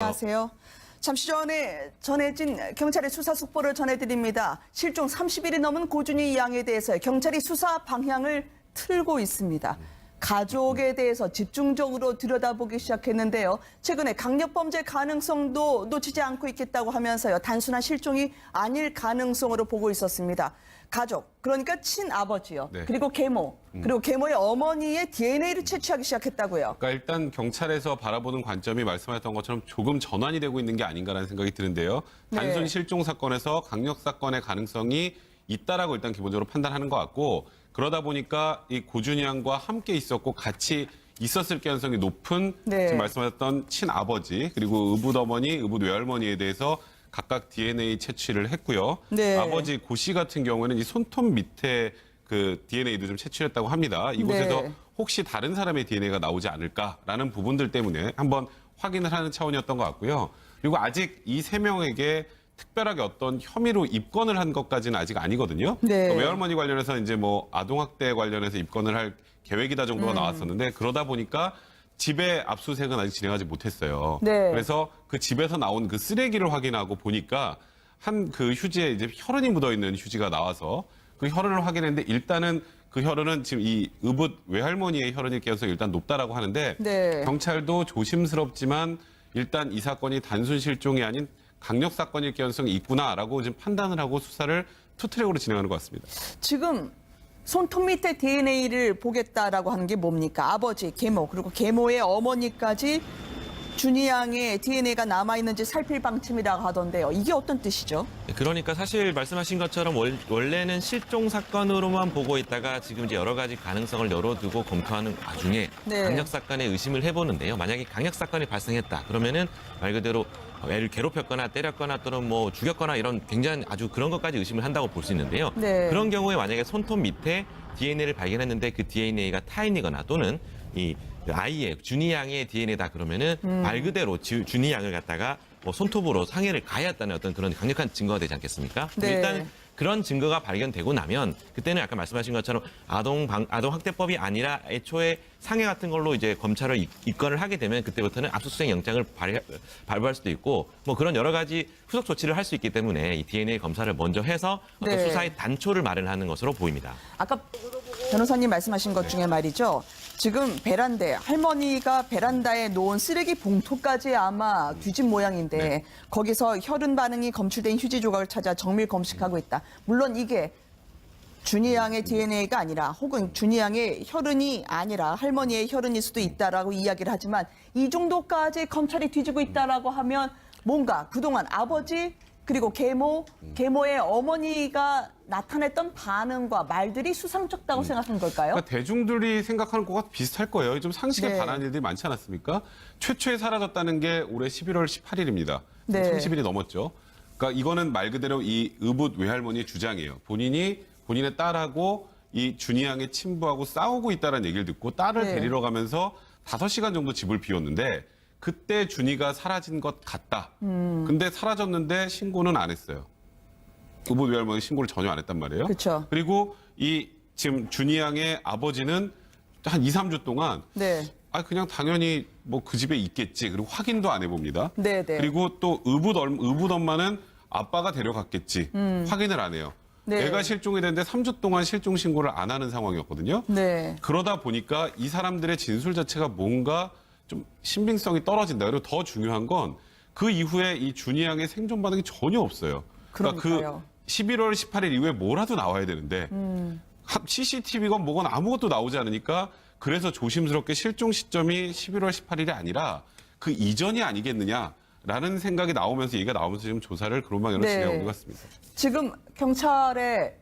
안녕하세요. 잠시 전에 전해진 경찰의 수사 속보를 전해드립니다. 실종 30일이 넘은 고준희 양에 대해서 경찰이 수사 방향을 틀고 있습니다. 가족에 대해서 집중적으로 들여다보기 시작했는데요. 최근에 강력범죄 가능성도 놓치지 않고 있겠다고 하면서요. 단순한 실종이 아닐 가능성으로 보고 있었습니다. 가족, 그러니까 친아버지요. 네. 그리고 계모, 그리고 계모의 어머니의 DNA를 채취하기 시작했다고요. 그러니까 일단 경찰에서 바라보는 관점이 말씀하셨던 것처럼 조금 전환이 되고 있는 게 아닌가라는 생각이 드는데요. 단순 네. 실종 사건에서 강력 사건의 가능성이 있다라고 일단 기본적으로 판단하는 것 같고, 그러다 보니까 이 고준희 양과 함께 있었고 같이 있었을 가능성이 높은 네. 지금 말씀하셨던 친아버지 그리고 의붓어머니, 의붓 외할머니에 대해서 각각 DNA 채취를 했고요. 네. 아버지 고 씨 같은 경우에는 이 손톱 밑에 그 DNA도 좀 채취했다고 합니다. 이곳에서 네. 혹시 다른 사람의 DNA가 나오지 않을까라는 부분들 때문에 한번 확인을 하는 차원이었던 것 같고요. 그리고 아직 이 세 명에게 특별하게 어떤 혐의로 입건을 한 것까지는 아직 아니거든요. 네. 그러니까 외할머니 관련해서 이제 뭐 아동학대 관련해서 입건을 할 계획이다 정도가 나왔었는데 그러다 보니까 집에 압수수색은 아직 진행하지 못했어요. 네. 그래서 그 집에서 나온 그 쓰레기를 확인하고 보니까 한 그 휴지에 이제 혈흔이 묻어 있는 휴지가 나와서 그 혈흔을 확인했는데 일단은 그 혈흔은 지금 이 의붓 외할머니의 혈흔일 가능성이 일단 높다라고 하는데 네. 경찰도 조심스럽지만 일단 이 사건이 단순 실종이 아닌 강력 사건일 가능성이 있구나라고 지금 판단을 하고 수사를 투트랙으로 진행하는 것 같습니다. 지금 손톱 밑에 DNA를 보겠다라고 하는 게 뭡니까? 아버지, 계모, 그리고 계모의 어머니까지 준희 양의 DNA가 남아있는지 살필 방침이라고 하던데요. 이게 어떤 뜻이죠? 그러니까 사실 말씀하신 것처럼 원래는 실종 사건으로만 보고 있다가 지금 이제 여러 가지 가능성을 열어두고 검토하는 와중에 네. 강력 사건에 의심을 해보는데요. 만약에 강력 사건이 발생했다 그러면은 말 그대로 애를 괴롭혔거나 때렸거나 또는 뭐 죽였거나 이런 굉장히 아주 그런 것까지 의심을 한다고 볼 수 있는데요. 네. 그런 경우에 만약에 손톱 밑에 DNA를 발견했는데 그 DNA가 타인이거나 또는 이 아이의 준희 양의 DNA다 그러면은 말 그대로 준희 양을 갖다가 뭐 손톱으로 상해를 가해했다는 어떤 그런 강력한 증거가 되지 않겠습니까? 네. 일단 그런 증거가 발견되고 나면 그때는 아까 말씀하신 것처럼 아동 학대법이 아니라 애초에 상해 같은 걸로 이제 검찰을 입건을 하게 되면 그때부터는 압수수색 영장을 발부할 수도 있고 뭐 그런 여러 가지 후속 조치를 할 수 있기 때문에 이 DNA 검사를 먼저 해서 어떤 네. 수사의 단초를 마련하는 것으로 보입니다. 아까 변호사님 말씀하신 것 중에 말이죠. 지금 베란다에 할머니가 베란다에 놓은 쓰레기 봉투까지 아마 뒤진 모양인데 네. 거기서 혈흔 반응이 검출된 휴지 조각을 찾아 정밀 검식하고 있다. 물론 이게 준희 양의 DNA가 아니라 혹은 준희 양의 혈흔이 아니라 할머니의 혈흔일 수도 있다라고 이야기를 하지만 이 정도까지 검찰이 뒤지고 있다라고 하면 뭔가 그동안 아버지 그리고 계모의 어머니가 나타냈던 반응과 말들이 수상쩍다고 생각한 걸까요? 그러니까 대중들이 생각하는 것과 비슷할 거예요. 좀 상식에 네. 반하는 일들이 많지 않았습니까? 최초에 사라졌다는 게 올해 11월 18일입니다. 네. 30일이 넘었죠. 그러니까 이거는 말 그대로 이 의붓 외할머니의 주장이에요. 본인의 딸하고 이 준희 양의 친부하고 싸우고 있다는 얘기를 듣고 딸을 네. 데리러 가면서 5시간 정도 집을 비웠는데 그때 준희가 사라진 것 같다. 근데 사라졌는데 신고는 안 했어요. 의붓 외할머니 신고를 전혀 안 했단 말이에요. 그렇죠. 그리고 이 지금 준희 양의 아버지는 한 2, 3주 동안 네. 그냥 당연히 뭐 그 집에 있겠지. 그리고 확인도 안 해봅니다. 네, 네. 그리고 또 의붓 엄마는 아빠가 데려갔겠지. 확인을 안 해요. 네. 애가 실종이 됐는데 3주 동안 실종 신고를 안 하는 상황이었거든요. 네. 그러다 보니까 이 사람들의 진술 자체가 뭔가 좀 신빙성이 떨어진다. 그리고 더 중요한 건 그 이후에 이 준희 양의 생존 반응이 전혀 없어요. 그러니까요. 그 11월 18일 이후에 뭐라도 나와야 되는데 CCTV건 뭐건 아무것도 나오지 않으니까 그래서 조심스럽게 실종 시점이 11월 18일이 아니라 그 이전이 아니겠느냐라는 생각이 나오면서 얘기가 나오면서 지금 조사를 그런 방향으로 네. 진행하고 있는 것 같습니다. 지금 경찰의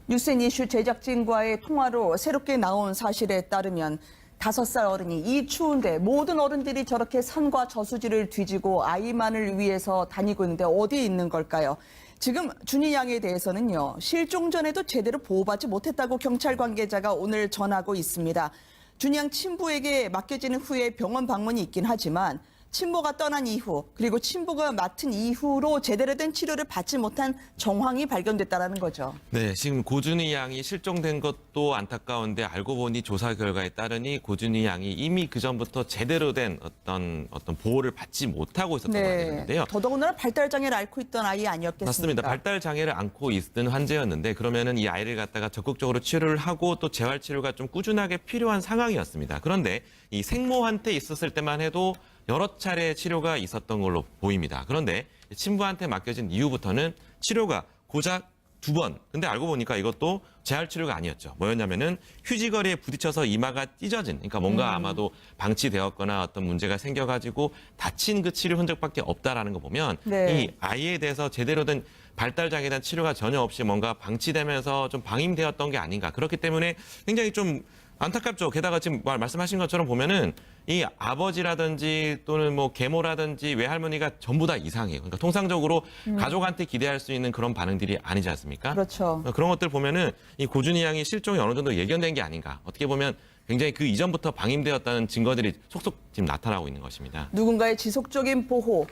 뉴스앤이슈 제작진과의 통화로 새롭게 나온 사실에 따르면 5살 어른이 이 추운데 모든 어른들이 저렇게 산과 저수지를 뒤지고 아이만을 위해서 다니고 있는데 어디에 있는 걸까요? 지금 준희 양에 대해서는요. 실종 전에도 제대로 보호받지 못했다고 경찰 관계자가 오늘 전하고 있습니다. 준희 양 친부에게 맡겨지는 후에 병원 방문이 있긴 하지만 친모가 떠난 이후 그리고 친부가 맡은 이후로 제대로 된 치료를 받지 못한 정황이 발견됐다라는 거죠. 네, 지금 고준희 양이 실종된 것도 안타까운데 알고 보니 조사 결과에 따르니 고준희 양이 이미 그 전부터 제대로 된 어떤 보호를 받지 못하고 있었던 것 같은데요. 더더군다나 발달 장애를 앓고 있던 아이 아니었겠습니까? 맞습니다. 발달 장애를 안고 있던 환자였는데 그러면은 이 아이를 갖다가 적극적으로 치료를 하고 또 재활 치료가 좀 꾸준하게 필요한 상황이었습니다. 그런데 이 생모한테 있었을 때만 해도 여러 차례 치료가 있었던 걸로 보입니다. 그런데 친부한테 맡겨진 이후부터는 치료가 고작 2번. 근데 알고 보니까 이것도 재활 치료가 아니었죠. 뭐였냐면은 휴지거리에 부딪혀서 이마가 찢어진, 그러니까 뭔가 아마도 방치되었거나 어떤 문제가 생겨가지고 다친 그 치료 흔적밖에 없다라는 거 보면 네. 이 아이에 대해서 제대로 된 발달 장애에 대한 치료가 전혀 없이 뭔가 방치되면서 좀 방임되었던 게 아닌가. 그렇기 때문에 굉장히 좀 안타깝죠. 게다가 지금 말씀하신 것처럼 보면은 이 아버지라든지 또는 뭐 계모라든지 외할머니가 전부 다 이상해요. 그러니까 통상적으로 가족한테 기대할 수 있는 그런 반응들이 아니지 않습니까? 그렇죠. 그런 것들 보면은 이 고준희 양이 실종이 어느 정도 예견된 게 아닌가. 어떻게 보면 굉장히 그 이전부터 방임되었다는 증거들이 속속 지금 나타나고 있는 것입니다. 누군가의 지속적인 보호,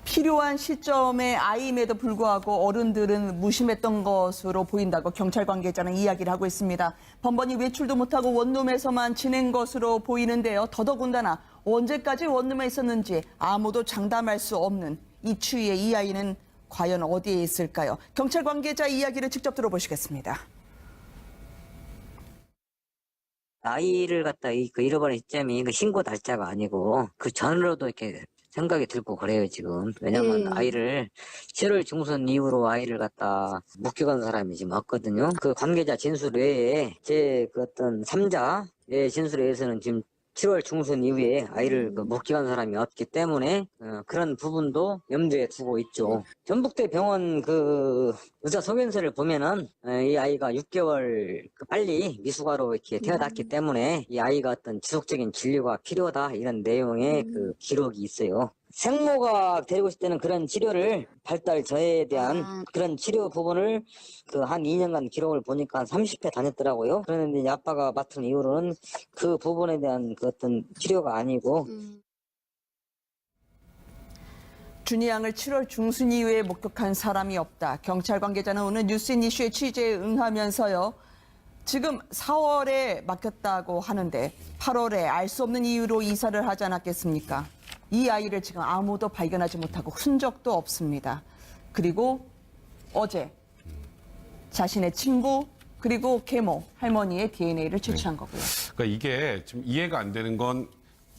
필요한 시점에 아이임에도 불구하고 어른들은 무심했던 것으로 보인다고 경찰 관계자는 이야기를 하고 있습니다. 번번이 외출도 못하고 원룸에서만 지낸 것으로 보이는데요. 더더군다나 언제까지 원룸에 있었는지 아무도 장담할 수 없는 이 추위에 이 아이는 과연 어디에 있을까요? 경찰 관계자 이야기를 직접 들어보시겠습니다. 아이를 갖다 잃어버린 시점이 신고 날짜가 아니고 그 전으로도 이렇게 생각이 들고 그래요, 지금. 왜냐면 아이를 7월 중순 이후로 아이를 갖다 묵혀간 사람이 지금 없거든요. 그 관계자 진술 외에 제 그 어떤 3자의 진술에 의해서는 지금 7월 중순 이후에 아이를 묵혀간 사람이 없기 때문에 그런 부분도 염두에 두고 있죠. 전북대 병원 그 의사 소견서를 보면은 이 아이가 6개월 빨리 미숙아로 이렇게 태어났기 때문에 이 아이가 어떤 지속적인 진료가 필요하다 이런 내용의 그 기록이 있어요. 생모가 데리고 있을 때는 그런 치료를 발달 저해에 대한 그런 치료 부분을 그 한 2년간 기록을 보니까 30회 다녔더라고요. 그런데 이제 아빠가 맡은 이후로는 그 부분에 대한 그 어떤 치료가 아니고 준희 양을 7월 중순 이후에 목격한 사람이 없다. 경찰 관계자는 오늘 뉴스인 이슈의 취재에 응하면서요. 지금 4월에 맡겼다고 하는데 8월에 알 수 없는 이유로 이사를 하지 않았겠습니까? 이 아이를 지금 아무도 발견하지 못하고 흔적도 없습니다. 그리고 어제 자신의 친부 그리고 계모 할머니의 DNA를 채취한 거고요. 그러니까 이게 좀 이해가 안 되는 건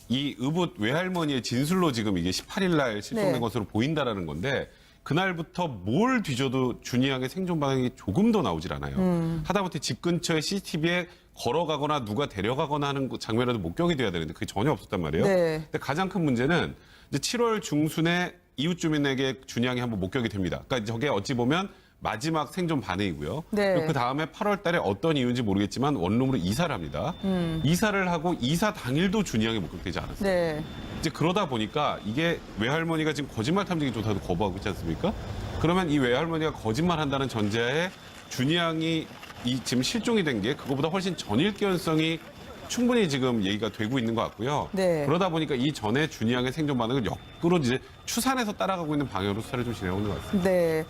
이 의붓 외할머니의 진술로 지금 이게 18일 날 실종된 네. 것으로 보인다라는 건데 그날부터 뭘 뒤져도 준희 양의 생존 반응이 조금도 나오질 않아요. 하다못해 집 근처에 CCTV에 걸어가거나 누가 데려가거나 하는 장면에도 목격이 돼야 되는데 그게 전혀 없었단 말이에요. 네. 근데 가장 큰 문제는 이제 7월 중순에 이웃 주민에게 준희 양이 한번 목격이 됩니다. 그러니까 저게 어찌 보면 마지막 생존 반응이고요. 네. 그리고 그 다음에 8월 달에 어떤 이유인지 모르겠지만 원룸으로 이사를 합니다. 이사를 하고 이사 당일도 준희 양이 목격되지 않았어요. 네. 이제 그러다 보니까 이게 외할머니가 지금 거짓말 탐지기 조사도 거부하고 있지 않습니까? 그러면 이 외할머니가 거짓말한다는 전제하에 준희 양이 이 지금 실종이 된 게 그거보다 훨씬 전일 가능성이 충분히 지금 얘기가 되고 있는 것 같고요. 네. 그러다 보니까 이 전에 준희 양의 생존 반응을 역으로 이제 추산해서 따라가고 있는 방향으로 수사를 좀 진행하고 있는 것 같습니다. 네.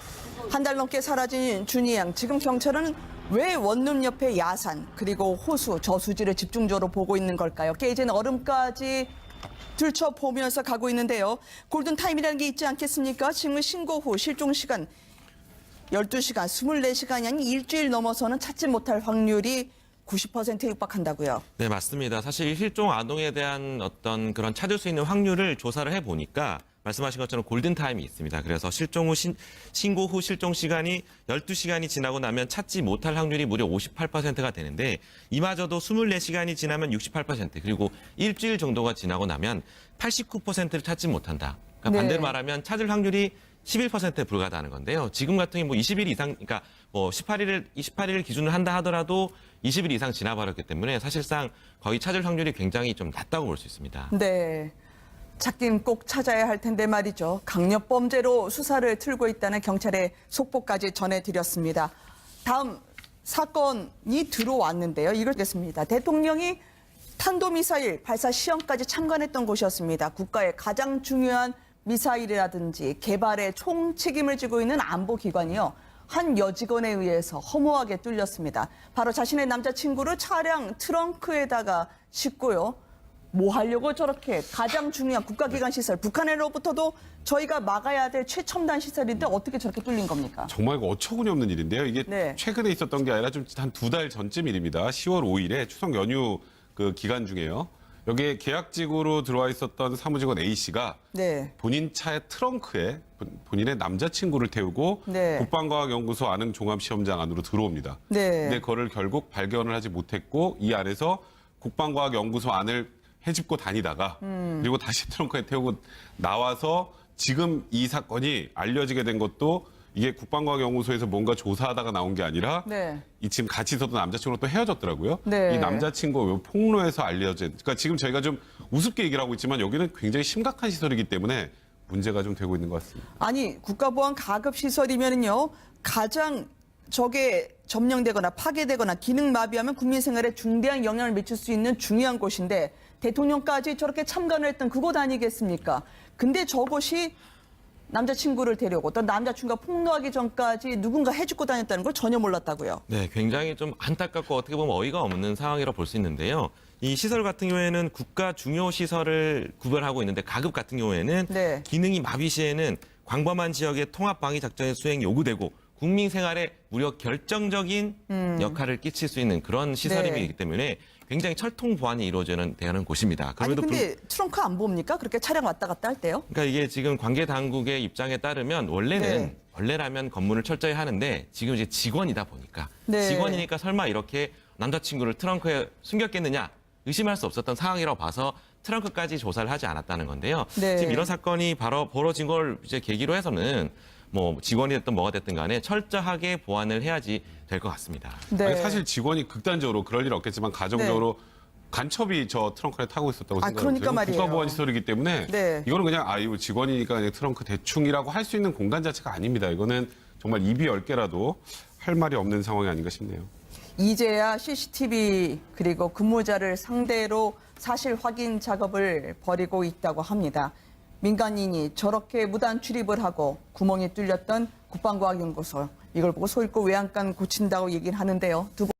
한 달 넘게 사라진 준희 양. 지금 경찰은 왜 원룸 옆에 야산 그리고 호수, 저수지를 집중적으로 보고 있는 걸까요? 깨진 얼음까지 들춰보면서 가고 있는데요. 골든타임이라는 게 있지 않겠습니까? 지금 신고 후 실종 시간 12시간, 24시간이 아닌 일주일 넘어서는 찾지 못할 확률이 90%에 육박한다고요. 네, 맞습니다. 사실 실종 아동에 대한 어떤 그런 찾을 수 있는 확률을 조사를 해보니까 말씀하신 것처럼 골든타임이 있습니다. 그래서 실종 후 신고 후 실종 시간이 12시간이 지나고 나면 찾지 못할 확률이 무려 58%가 되는데 이마저도 24시간이 지나면 68% 그리고 일주일 정도가 지나고 나면 89%를 찾지 못한다. 그러니까 네. 반대로 말하면 찾을 확률이 11%에 불과하다는 건데요. 지금 같은 경우 뭐 20일 이상, 그러니까 뭐 28일을 기준으로 한다 하더라도 20일 이상 지나버렸기 때문에 사실상 거의 찾을 확률이 굉장히 좀 낮다고 볼 수 있습니다. 네. 찾긴 꼭 찾아야 할 텐데 말이죠. 강력범죄로 수사를 틀고 있다는 경찰의 속보까지 전해드렸습니다. 다음 사건이 들어왔는데요. 이걸 보겠습니다. 대통령이 탄도미사일 발사 시험까지 참관했던 곳이었습니다. 국가의 가장 중요한 미사일이라든지 개발에 총 책임을 지고 있는 안보기관이요. 한 여직원에 의해서 허무하게 뚫렸습니다. 바로 자신의 남자친구를 차량 트렁크에다가 싣고요. 뭐 하려고 저렇게 가장 중요한 국가기관 시설, 북한으로부터도 저희가 막아야 될 최첨단 시설인데 어떻게 저렇게 뚫린 겁니까? 정말 어처구니 없는 일인데요. 이게 네. 최근에 있었던 게 아니라 좀 한 2달 전쯤 일입니다. 10월 5일에 추석 연휴 그 기간 중에요. 여기에 계약직으로 들어와 있었던 사무직원 A 씨가 네. 본인 차의 트렁크에 본인의 남자친구를 태우고 네. 국방과학연구소 안흥 종합시험장 안으로 들어옵니다. 네. 근데 그거를 결국 발견을 하지 못했고 이 안에서 국방과학연구소 안을 헤집고 다니다가 그리고 다시 트렁크에 태우고 나와서 지금 이 사건이 알려지게 된 것도 이게 국방과학연구소에서 뭔가 조사하다가 나온 게 아니라 네. 이 지금 같이 있었던 남자친구랑 또 헤어졌더라고요. 네. 이 남자친구가 폭로해서 알려진. 그러니까 지금 저희가 좀 우습게 얘기를 하고 있지만 여기는 굉장히 심각한 시설이기 때문에 문제가 좀 되고 있는 것 같습니다. 아니 국가보안 가급 시설이면은요 가장 저게 점령되거나 파괴되거나 기능 마비하면 국민 생활에 중대한 영향을 미칠 수 있는 중요한 곳인데 대통령까지 저렇게 참관을 했던 그곳 아니겠습니까? 근데 저곳이 남자친구를 데려오고 또 남자친구가 폭로하기 전까지 누군가 해주고 다녔다는 걸 전혀 몰랐다고요. 네, 굉장히 좀 안타깝고 어떻게 보면 어이가 없는 상황이라 볼 수 있는데요. 이 시설 같은 경우에는 국가 중요 시설을 구별하고 있는데 가급 같은 경우에는 네. 기능이 마비 시에는 광범한 지역의 통합 방위 작전의 수행이 요구되고 국민 생활에 무려 결정적인 역할을 끼칠 수 있는 그런 시설이기 때문에 굉장히 철통 보안이 이루어지는 되는 곳입니다. 아니 그럼에도 근데 트렁크 안 봅니까? 그렇게 차량 왔다 갔다 할 때요? 그러니까 이게 지금 관계 당국의 입장에 따르면 원래라면 검문을 철저히 하는데 지금 이제 직원이다 보니까 네. 직원이니까 설마 이렇게 남자친구를 트렁크에 숨겼겠느냐 의심할 수 없었던 상황이라고 봐서 트렁크까지 조사를 하지 않았다는 건데요. 네. 지금 이런 사건이 바로 벌어진 걸 이제 계기로 해서는 뭐 직원이 됐든 뭐가 됐든 간에 철저하게 보완을 해야지 될 것 같습니다. 네. 아니, 사실 직원이 극단적으로 그럴 일 없겠지만 가정적으로 간첩이 저 트렁크에 타고 있었다고 아, 생각해요. 그러니까 말이에요. 국가보안 시설이기 때문에 네. 이거는 그냥 이거 직원이니까 그냥 트렁크 대충이라고 할 수 있는 공간 자체가 아닙니다. 이거는 정말 입이 10개라도 할 말이 없는 상황이 아닌가 싶네요. 이제야 CCTV 그리고 근무자를 상대로 사실 확인 작업을 벌이고 있다고 합니다. 민간인이 저렇게 무단 출입을 하고 구멍이 뚫렸던 국방과학연구소 이걸 보고 소잃고 외양간 고친다고 얘기를 하는데요.